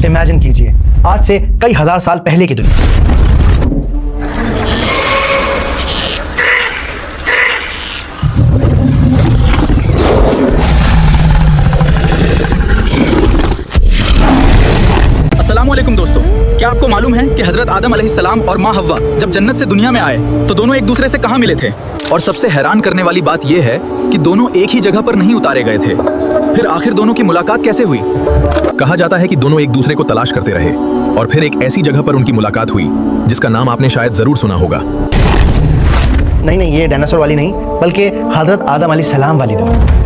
Imagine کیجئے آج سے کئی ہزار سال پہلے کی دنیا. السلام علیکم دوستو، کیا آپ کو معلوم ہے کہ حضرت آدم علیہ السلام اور ماں حوا جب جنت سے دنیا میں آئے تو دونوں ایک دوسرے سے کہاں ملے تھے؟ اور سب سے حیران کرنے والی بات یہ ہے کہ دونوں ایک ہی جگہ پر نہیں اتارے گئے تھے. پھر آخر دونوں کی ملاقات کیسے ہوئی؟ کہا جاتا ہے کہ دونوں ایک دوسرے کو تلاش کرتے رہے اور پھر ایک ایسی جگہ پر ان کی ملاقات ہوئی جس کا نام آپ نے شاید ضرور سنا ہوگا. نہیں، یہ ڈائناسور والی نہیں، بلکہ حضرت آدم علیہ السلام والی دنیا.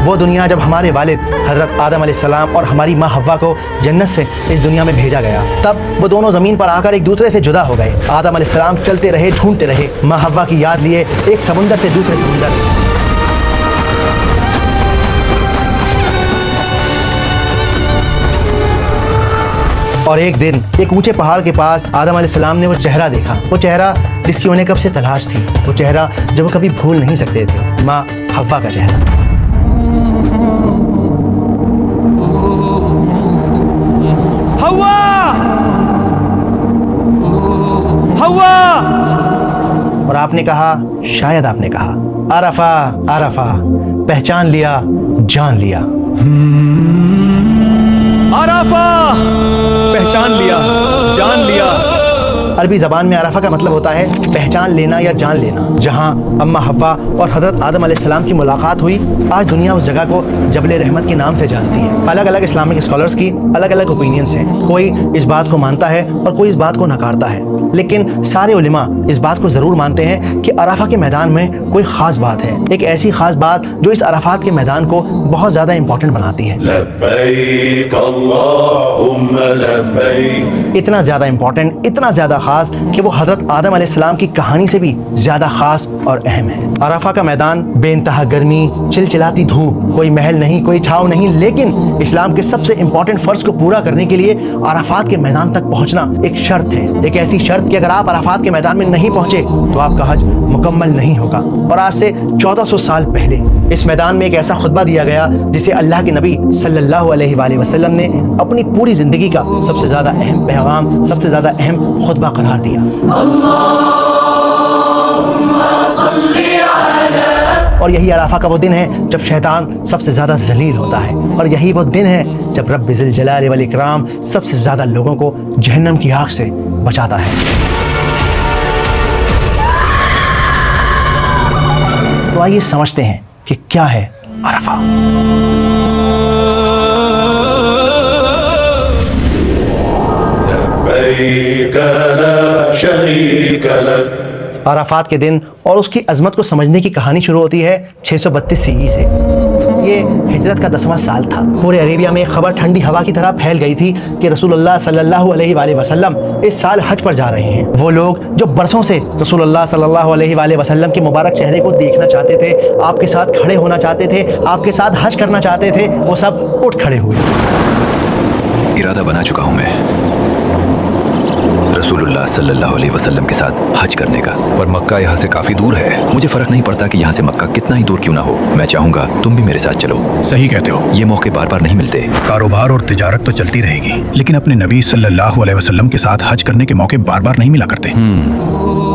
وہ دنیا جب ہمارے والد حضرت آدم علیہ السلام اور ہماری ماں حوا کو جنت سے اس دنیا میں بھیجا گیا، تب وہ دونوں زمین پر آ کر ایک دوسرے سے جدا ہو گئے. آدم علیہ السلام چلتے رہے، ڈھونڈتے رہے، ماں حوا کی یاد لیے ایک سمندر سے دوسرے سمندر. اور ایک دن ایک اونچے پہاڑ کے پاس آدم علیہ السلام نے وہ چہرہ دیکھا، وہ چہرہ جس کی انہیں کب سے تلاش تھی، وہ چہرہ جو وہ کبھی بھول نہیں سکتے تھے، ماں حوا کا چہرہ. حوا! اور آپ نے کہا، شاید آپ نے کہا، عرفہ، پہچان لیا، جان لیا. عرفہ، پہچان لیا، جان لیا. عربی زبان میں عرفہ کا مطلب ہوتا ہے پہچان لینا یا جان لینا. جہاں اما حوا اور حضرت آدم علیہ السلام کی ملاقات ہوئی، آج دنیا اس جگہ کو جبل رحمت کے نام سے جانتی ہے. الگ الگ اسلامک اسکالرز کی الگ الگ اوپینینز ہیں، کوئی اس بات کو مانتا ہے اور کوئی اس بات کو نکارتا ہے، لیکن سارے علماء اس بات کو ضرور مانتے ہیں کہ عرفہ کے میدان میں کوئی خاص بات ہے، ایک ایسی خاص بات جو اس عرفات کے میدان کو بہت زیادہ امپورٹنٹ بناتی ہے. لبیک اللہم لبیک. اتنا زیادہ امپورٹنٹ، اتنا زیادہ خاص کہ وہ حضرت آدم علیہ السلام کی کہانی سے بھی زیادہ خاص اور اہم ہے. عرفہ کا میدان بے انتہا گرمی، چلچلاتی دھوپ، کوئی محل نہیں، کوئی چھاؤ نہیں، لیکن اسلام کے سب سے امپورٹنٹ فرض کو پورا کرنے کے لیے عرفات کے میدان تک پہنچنا ایک شرط ہے، ایک ایسی شرط کہ اگر آپ عرفات کے میدان میں نہیں پہنچے تو آپ کا حج مکمل نہیں ہوگا. اور آج سے 1400 سال پہلے اس میدان میں ایک ایسا خطبہ دیا گیا جسے اللہ کے نبی صلی اللہ علیہ وآلہ وسلم نے اپنی پوری زندگی کا سب سے زیادہ اہم پیغام، سب سے زیادہ اہم خطبہ قرار دیا. اور یہی عرفہ کا وہ دن ہے جب شیطان سب سے زیادہ ذلیل ہوتا ہے، اور یہی وہ دن ہے جب رب ذی الجلال والاکرام سب سے زیادہ لوگوں کو جہنم کی آگ سے بچاتا ہے. تو آئیے سمجھتے ہیں کہ کیا ہے عرفہ. لبیک لا شریک لک. عرفات کے دن اور اس کی عظمت کو سمجھنے کی کہانی شروع ہوتی ہے 632 CE سے. یہ ہجرت کا 10واں سال تھا. پورے عربیہ میں خبر ٹھنڈی ہوا کی طرح پھیل گئی تھی کہ رسول اللہ صلی اللہ علیہ وآلہ وسلم اس سال حج پر جا رہے ہیں. وہ لوگ جو برسوں سے رسول اللہ صلی اللہ علیہ وآلہ وسلم کے مبارک چہرے کو دیکھنا چاہتے تھے، آپ کے ساتھ کھڑے ہونا چاہتے تھے، آپ کے ساتھ حج کرنا چاہتے تھے، وہ سب اٹھ کھڑے ہوئے. ارادہ بنا چکا ہوں میں رسول اللہ صلی اللہ علیہ وسلم کے ساتھ حج کرنے کا، اور مکہ یہاں سے کافی دور ہے. مجھے فرق نہیں پڑتا کہ یہاں سے مکہ کتنا ہی دور کیوں نہ ہو، میں چاہوں گا تم بھی میرے ساتھ چلو. صحیح کہتے ہو. یہ موقع بار بار نہیں ملتے. کاروبار اور تجارت تو چلتی رہے گی، لیکن اپنے نبی صلی اللہ علیہ وسلم کے ساتھ حج کرنے کے موقع بار بار نہیں ملا کرتے.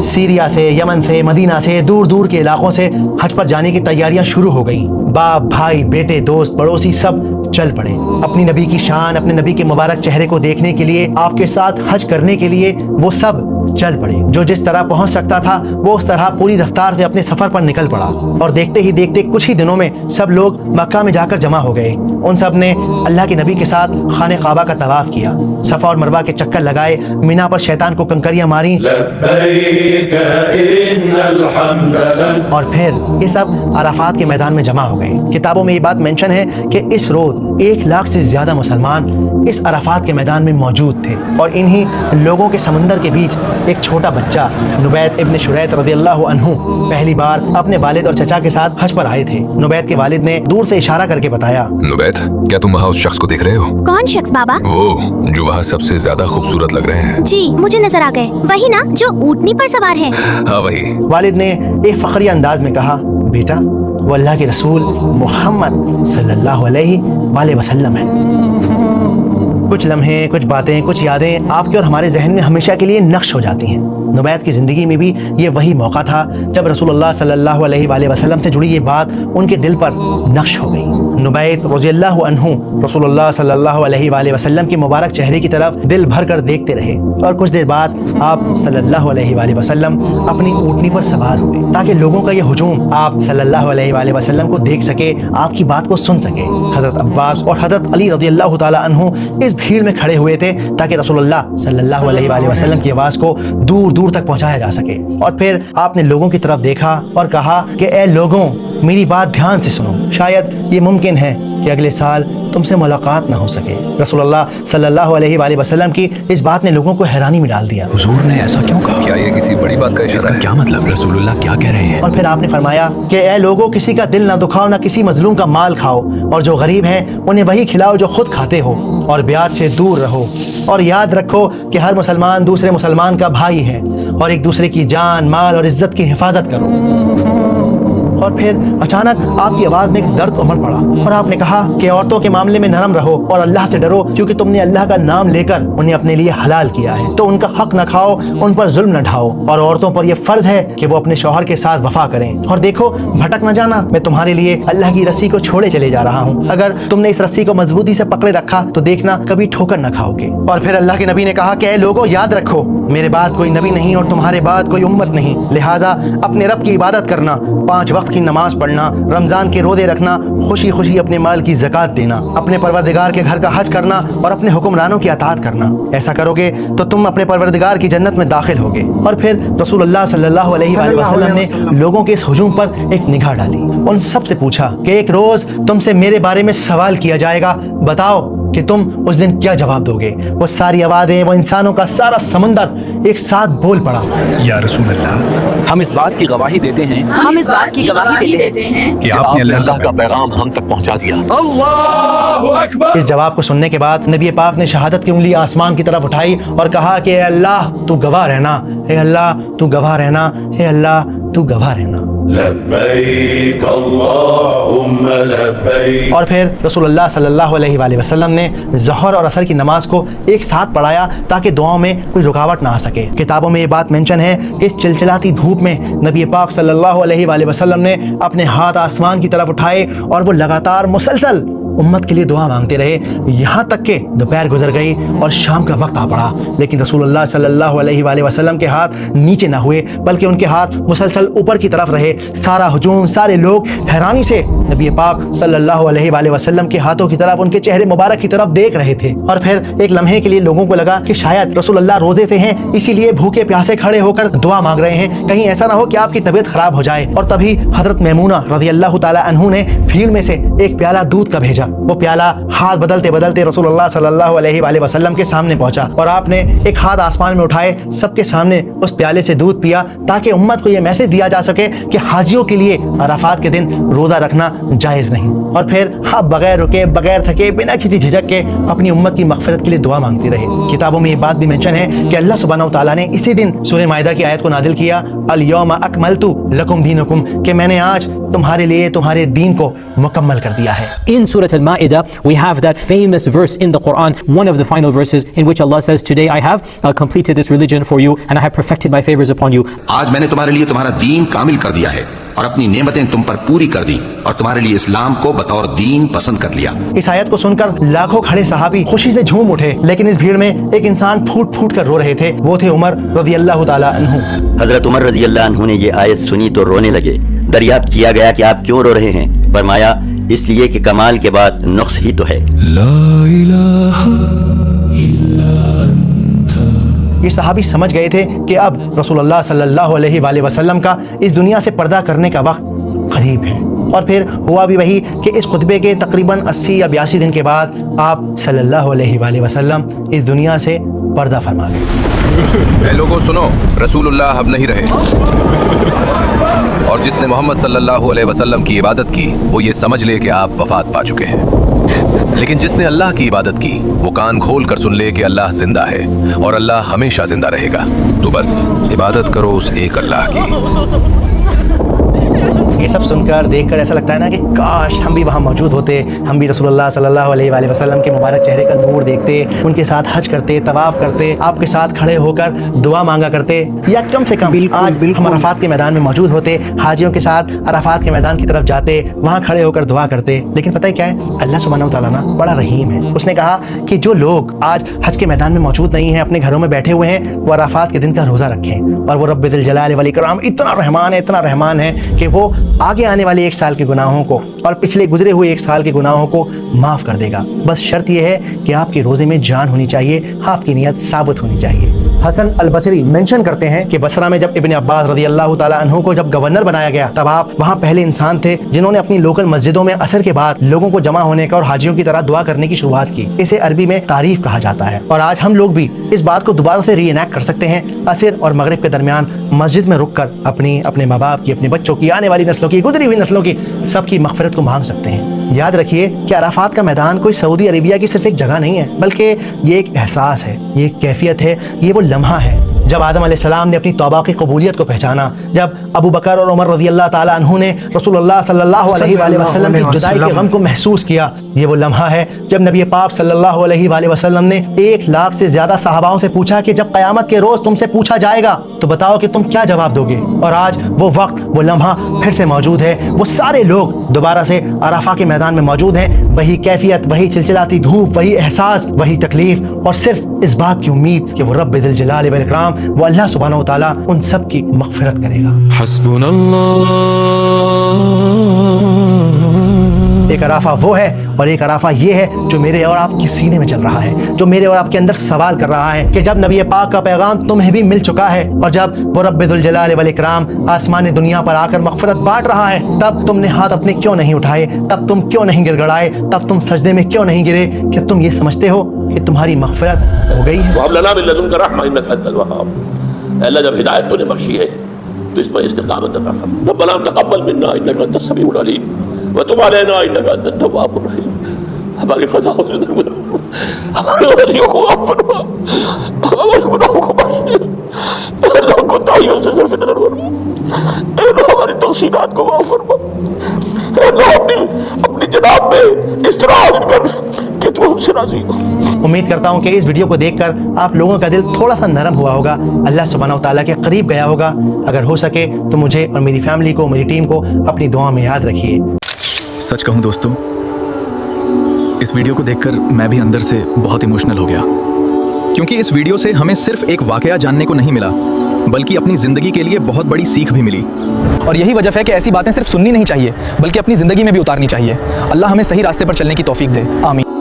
سیریا سے، یمن سے، مدینہ سے، دور دور کے علاقوں سے حج پر جانے کی تیاریاں شروع ہو گئیں. باپ، بھائی، بیٹے، دوست، پڑوسی سب چل پڑے اپنی نبی کی شان، اپنے نبی کے مبارک چہرے کو دیکھنے کے لیے، آپ کے ساتھ حج کرنے کے لیے وہ سب چل پڑے. جو جس طرح پہنچ سکتا تھا وہ اس طرح پوری رفتار سے اپنے سفر پر نکل پڑا. اور دیکھتے ہی دیکھتے کچھ ہی دنوں میں سب لوگ مکہ میں جا کر جمع ہو گئے. ان سب نے اللہ کے نبی کے ساتھ خانہ کعبہ کا طواف کیا، صفا اور مروہ کے چکر لگائے، مینا پر شیطان کو کنکریاں ماری. لبیک ان الحمد لک. اور پھر یہ سب عرفات کے میدان میں جمع ہو گئے. کتابوں میں یہ بات مینشن ہے کہ اس روز 1 لاکھ سے زیادہ مسلمان اس عرفات کے میدان میں موجود تھے. اور انہی لوگوں کے سمندر کے بیچ ایک چھوٹا بچہ نبیت ابن شریط رضی اللہ عنہ پہلی بار اپنے والد اور چچا کے ساتھ حج پر آئے تھے. نبیت کے والد نے دور سے اشارہ کر کے بتایا، نبیت، کیا تم وہاں اس شخص کو دیکھ رہے ہو؟ کون شخص بابا؟ وہ جو وہاں سب سے زیادہ خوبصورت لگ رہے ہیں. جی مجھے نظر آ گئے، وہی نا جو اونٹنی پر سوار ہے؟ ہاں وہی. والد نے ایک فخری انداز میں کہا، بیٹا وہ اللہ کے رسول محمد صلی اللہ علیہ وآلہ وسلم ہے. कुछ लम्हे, कुछ बातें, कुछ यादें आपके और हमारे जहन में हमेशा के लिए नक्श हो जाती हैं। नुबैत की ज़िंदगी में भी ये वही मौका था जब रसूलुल्लाह सल्लल्लाहु अलैहि वसल्लम से जुड़ी ये बात उनके दिल पर नक्श हो गई। नुबैत रज़ियल्लाहु अन्हु रसूलुल्लाह सल्लल्लाहु अलैहि वसल्लम के मुबारक चेहरे की तरफ दिल भर कर देखते रहे और कुछ देर बाद आप सल्लल्लाहु अलैहि वसल्लम अपनी ऊँटनी पर सवार हुए ताकि लोगों का ये हुजूम आप सल्लल्लाहु अलैहि वसल्लम को देख सके, आपकी बात को सुन सके। हज़रत अब्बास और हज़रत अली रज़ियल्लाहु ताला अन्हु इस भीड़ में खड़े हुए थे ताकि रसूलुल्लाह सल्लल्लाहु अलैहि वसल्लम की आवाज़ को दूर दूर तक पहुंचाया जा सके। और फिर आपने लोगों की तरफ देखा और कहा कि ए लोगों, मेरी बात ध्यान से सुनो, शायद ये मुमकिन है कि अगले साल तुमसे मुलाकात ना हो सके। रसूलुल्लाह सल्लल्लाहु अलैहि वसल्लम की इस बात ने लोगों को हैरानी में डाल दिया। हुजूर ने ऐसा क्यों कहा? क्या ये किसी बड़ी बात का इशारा है? क्या मतलब? रसूलुल्लाह क्या कह रहे हैं? और फिर आपने फरमाया कि ए लोगों, किसी का दिल ना दुखाओ, ना किसी मजलूम का माल खाओ, और जो गरीब हैं उन्हें वही खिलाओ जो खुद खाते हो, और ब्याज से दूर रहो, और याद रखो कि हर मुसलमान दूसरे मुसलमान का भाई है, और एक दूसरे की जान, माल और इज्जत की हिफाजत करो। और फिर अचानक आपकी आवाज़ में एक दर्द उमड़ पड़ा और आपने कहा कि औरतों के मामले में नरम रहो और अल्लाह से डरो, क्योंकि तुमने अल्लाह का नाम लेकर उन्हें अपने लिए हलाल किया है, तो उनका हक न खाओ, उन पर जुल्म न ढाओ, और औरतों पर यह फर्ज है कि वो अपने शौहर के साथ वफा करें। और देखो, भटक न जाना, मैं तुम्हारे लिए अल्लाह की रस्सी को छोड़े चले जा रहा हूँ। अगर तुमने इस रस्सी को मजबूती से पकड़े रखा तो देखना कभी ठोकर न खाओगे। और फिर अल्लाह के नबी ने कहा कि ए लोगों, याद रखो, मेरे बाद कोई नबी नहीं और तुम्हारे बाद कोई उम्मत नहीं, लिहाजा अपने रब की इबादत करना, 5 वक्त की नमाज पढ़ना, रमजान के रोजे रखना, खुशी खुशी अपने माल की ज़कात देना, अपने परवरदिगार के घर का हज करना और अपने हुक्मरानों की अताअत करना। ऐसा करोगे तो तुम अपने परवरदिगार की जन्नत में दाखिल होगे। और फिर रसूलुल्लाह सल्लल्लाहु अलैहि वसल्लम ने लोगों के इस हुजूम पर एक निगाह डाली, उन सब से पूछा कि एक रोज तुमसे मेरे बारे में सवाल किया जाएगा, बताओ कि तुम उस दिन क्या जवाब दोगे। वो सारी आवाज़ें, वो इंसानों का सारा समंदर एक साथ बोल पड़ा, या रसूल अल्लाह, हम इस बात की गवाही देते हैं हम इस बात की गवाही देते हैं कि आपने अल्लाह का पैगाम हम तक पहुंचा दिया। इस जवाब को सुनने के बाद नबी पाक ने शहादत की उंगली आसमान की तरफ उठाई और कहा कि ए अल्लाह तू गवाह रहना, ए अल्लाह तू गवाह रहना, ए अल्लाह तू गवाह रहना। लब्बैक अल्लाहुम्मा लब्बैक। और फिर रसूलुल्लाह सल्लल्लाहु अलैहि वसल्लम ने ज़हर और असर की नमाज को एक साथ पढ़ाया ताकि दुआओं में कोई रुकावट ना आ सके। किताबों में ये बात मेंशन है कि इस चिलचिलाती धूप में नबी पाक सल्लल्लाहु अलैहि वसल्लम ने अपने हाथ आसमान की तरफ उठाए और वो लगातार मुसलसल उम्मत के लिए दुआ मांगते रहे, यहाँ तक कि दोपहर गुजर गई और शाम का वक्त आ पड़ा, लेकिन रसूलुल्लाह सल्लल्लाहु अलैहि वसल्लम के हाथ नीचे ना हुए, बल्कि उनके हाथ मुसलसल ऊपर की तरफ रहे। सारा हुजूम, सारे लोग हैरानी से नबी पाक सल्लल्लाहु अलैहि वसल्लम के हाथों की तरफ, उनके चेहरे मुबारक की तरफ देख रहे थे। और फिर एक लम्हे के लिए लोगों को लगा कि शायद रसूलुल्लाह रोजे से हैं, इसीलिए भूखे प्यासे खड़े होकर दुआ मांग रहे हैं, कहीं ऐसा ना हो कि आपकी तबीयत खराब हो जाए। और तभी हजरत मैमूना रज़ियल्लाहु ताला अन्हु ने भीड़ में से एक प्याला दूध का भेजा। वो प्याला हाथ बदलते बदलते रसूलुल्लाह सल्लल्लाहु अलैहि वसल्लम के सामने पहुंचा और आपने एक हाथ आसमान में उठाए सबके सामने उस प्याले से दूध पिया ताकि उम्मत को यह मैसेज दिया जा सके कि हाजियों के लिए अराफात के दिन रोजा रखना जायज़ नहीं। और फिर आप बगैर रुके, बगैर थके, बिना किसी झिझक के अपनी उम्मत की मग़फ़िरत के लिए दुआ मांगते रहे। किताबों में ये बात भी मेंशन है कि अल्लाह सुब्हानहू तआला ने इसी दिन सूरह माइदा की आयत को नादिल किया, अल यौमा अकमलतु लकुम दीनुकुम, कि मैंने आज तुम्हारे लिए तुम्हारे दीन को मुकम्मल कर दिया है। In Surah Al-Ma'idah, we have that famous verse in the Quran, one of the final verses, in which Allah says, "Today I have completed this religion for you, and I have perfected my favors upon you." आज मैंने तुम्हारे लिए तुम्हारा दीन कामिल कर दिया है और अपनी नेमतें तुम पर पूरी कर दी और तुम्हारे लिए इस्लाम को बतौर दीन पसंद कर लिया। इस आयत को सुनकर लाखों खड़े सहाबी खुशी से झूम उठे, लेकिन इस भीड़ में एक इंसान फूट फूट कर रो रहे थे। वो थे उमर रज़ियल्लाहु ताला अन्हु। हजरत उमर रज़ियल्लाहु अन्हु ने ये आयत सुनी तो रोने लगे। दरियाफ्त किया गया कि आप क्यों रो रहे हैं? फरमाया, इसलिए कि कमाल के बाद नुक्स ही तो है। ये सहाबी समझ गए थे कि अब रसूलुल्लाह सल्लल्लाहु अलैहि वसल्लम का इस दुनिया से पर्दा करने का वक्त करीब है। और फिर हुआ भी वही कि इस खुतबे के तकरीबन 80 या 82 दिन के बाद आप सल्लल्लाहु अलैहि वसल्लम इस दुनिया से पर्दा फरमा गए। लोगों सुनो, रसूलुल्लाह अब नहीं रहे, और जिसने मोहम्मद सल्लल्लाहु अलैहि वसल्लम की इबादत की वो ये समझ ले कि आप वफात पा चुके हैं। लेकिन जिसने अल्लाह की इबादत की वो कान खोल कर सुन ले कि अल्लाह जिंदा है और अल्लाह हमेशा जिंदा रहेगा। तो बस इबादत करो उस एक अल्लाह की। ये सब सुनकर देखकर ऐसा लगता है ना कि काश हम भी वहाँ मौजूद होते, हम भी रसूलुल्लाह सल्लल्लाहु अलैहि वसल्लम के मुबारक चेहरे का नूर देखते, उनके साथ हज करते, तवाफ करते, आपके साथ खड़े होकर दुआ मांगा करते, या कम से कम आज हम अराफात के मैदान में मौजूद होते, हाजियों के साथ अराफात के मैदान की तरफ जाते, वहाँ खड़े होकर दुआ करते। लेकिन पता है क्या है, अल्लाह सुब्हानहू तआला ना बड़ा रहीम है। उसने कहा कि जो लोग आज हज के मैदान में मौजूद नहीं हैं, अपने घरों में बैठे हुए हैं, वो अराफात के दिन का रोज़ा रखें। और वो रब्बुल जलाल वल इकराम इतना रहमान है कि वो आगे आने वाले एक साल के गुनाहों को और पिछले गुजरे हुए एक साल के गुनाहों को माफ़ कर देगा। बस शर्त यह है कि आपके रोज़े में जान होनी चाहिए, आपकी नियत साबित होनी चाहिए। हसन अल बसरी मेंशन करते हैं कि बसरा में जब इब्न अब्बास रज़ी अल्लाह ताला अन्हु को जब गवर्नर बनाया गया, तब आप वहाँ पहले इंसान थे जिन्होंने अपनी लोकल मस्जिदों में असर के बाद लोगों को जमा होने का और हाजियों की तरह दुआ करने की शुरुआत की। इसे अरबी में तारीफ कहा जाता है। और आज हम लोग भी इस बात को दोबारा से रीएनैक्ट कर सकते हैं। असर और मगरिब के दरमियान मस्जिद में रुक कर अपने माँ बाप की, अपने बच्चों की, आने वाली नस्लों की, गुजरी हुई नस्लों की सबकी मगफिरत को मांग सकते हैं। याद रखिए कि अराफात का मैदान कोई सऊदी अरेबिया की सिर्फ एक जगह नहीं है, बल्कि ये एक एहसास है, ये एक कैफियत है, ये वो लम्हा है जब आदम अलैहिस्सलाम ने अपनी तौबा की कबूलियत को पहचाना, जब अबू बकर और उमर रज़ी अल्लाह ताला अन्हु ने रसूलुल्लाह सल्लल्लाहु अलैहि वसल्लम की जुदाई के गम को महसूस किया। ये वो लम्हा है जब नबी पाक सल्लल्लाहु अलैहि वसल्लम ने 1 लाख से ज्यादा सहाबाओं से पूछा कि जब क़यामत के रोज तुमसे पूछा जाएगा तो बताओ कि तुम क्या जवाब दोगे। और आज वो वक्त, वो लम्हा फिर से मौजूद है। वो सारे लोग दोबारा से अराफा के मैदान में मौजूद हैं। वही कैफियत, वही चिलचिलाती धूप, वही एहसास, वही तकलीफ, और सिर्फ इस बात की उम्मीद कि वो रब्बुल जलाल वल इकराम, वो अल्लाह सुब्हानहू व तआला उन सब की मग़फ़िरत करेगा। एक अराफा वो है और एक अराफा ये है जो मेरे और आपके सीने में चल रहा है, जो मेरे और आपके अंदर सवाल कर रहा है कि जब नबी पाक का पैगाम तुम्हें भी मिल चुका है और जब वो रब्बुल जलाल वल इकराम आसमान दुनिया पर आकर मग़फ़िरत बांट रहा है, तब तुमने हाथ अपने क्यों नहीं उठाए, तब तुम क्यों नहीं गिड़गिड़ाए, तब तुम सजदे में क्यों नहीं गिरे? क्या तुम ये समझते हो कि तुम्हारी मग़फ़िरत हो गई है? अल्लाह जब हिदायत तूने बख्शी है तो इस पर इस्तिक़ामत अता फरमा। रब्बना तक़ब्बल मिन्ना इन्नका अंतस समीउल अलीम व तुब अलैना इन्नका अंतत तव्वाबुर रहीम। हमारी ख़ज़ाओं से दरगुजर, हमारे गलतियों को माफ़ फरमा, हमारे गुनाहों को बख्श दे, अल्लाह कोताहियों से ज़र्फ़ नज़र फरमा, अल्लाह हमारी तक़सीरात को माफ़ फरमा, अल्लाह अपनी जनाब में इस तरह हाज़िर कर कि तू हमसे राज़ी हो। उम्मीद करता हूँ कि इस वीडियो को देखकर आप लोगों का दिल थोड़ा सा नरम हुआ होगा, अल्लाह सुब्हानहू व तआला के करीब गया होगा। अगर हो सके तो मुझे और मेरी फैमिली को, मेरी टीम को अपनी दुआ में याद रखिए। सच कहूँ दोस्तों, इस वीडियो को देखकर मैं भी अंदर से बहुत इमोशनल हो गया, क्योंकि इस वीडियो से हमें सिर्फ एक वाकया जानने को नहीं मिला, बल्कि अपनी ज़िंदगी के लिए बहुत बड़ी सीख भी मिली। और यही वजह है कि ऐसी बातें सिर्फ सुननी नहीं चाहिए, बल्कि अपनी ज़िंदगी में भी उतारनी चाहिए। अल्लाह हमें सही रास्ते पर चलने की तौफीक दे, आमीन।